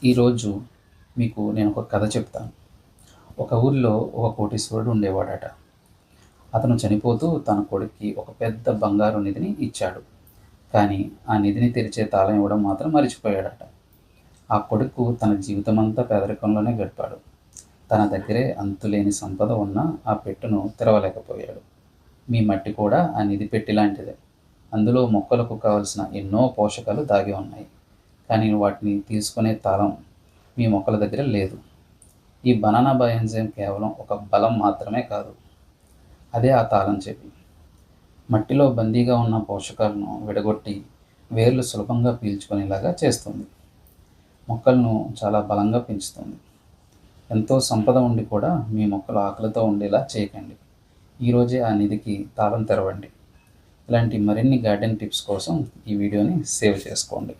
ఈరోజు మీకు నేను ఒక కథ చెప్తాను. ఒక ఊరిలో ఒక కోటీశ్వరుడు ఉండేవాడట. అతను చనిపోతూ తన కొడుక్కి ఒక పెద్ద బంగారు నిధిని ఇచ్చాడు. కానీ ఆ నిధిని తెరిచే తాళం ఇవ్వడం మాత్రం మర్చిపోయాడట. ఆ కొడుకు తన జీవితమంతా పేదరికంలోనే గడిపాడు. తన దగ్గరే అంతులేని సంపద ఉన్నా ఆ పెట్టెను తెరవలేకపోయాడు. మీ మట్టి కూడా ఆ నిధి పెట్టె లాంటిదే. అందులో మొక్కలకు కావలసిన ఎన్నో పోషకాలు దాగి ఉన్నాయి. కానీ వాటిని తీసుకునే తాళం మీ మొక్కల దగ్గర లేదు. ఈ బనానా బయోఎంజైమ్ కేవలం ఒక బలం మాత్రమే కాదు. అదే ఆ తాళం చెవి. మట్టిలో బందీగా ఉన్న పోషకాలను విడగొట్టి వేర్లు సులభంగా పీల్చుకునేలాగా చేస్తుంది. మొక్కలను చాలా బలంగా పెంచుతుంది. ఎంతో సంపద ఉండి కూడా మీ మొక్కలు ఆకలితో ఉండేలా చేయకండి. ఈరోజే ఆ నిధికి తాళం తెరవండి. ఇలాంటి మరిన్ని గార్డెన్ టిప్స్ కోసం ఈ వీడియోని సేవ్ చేసుకోండి.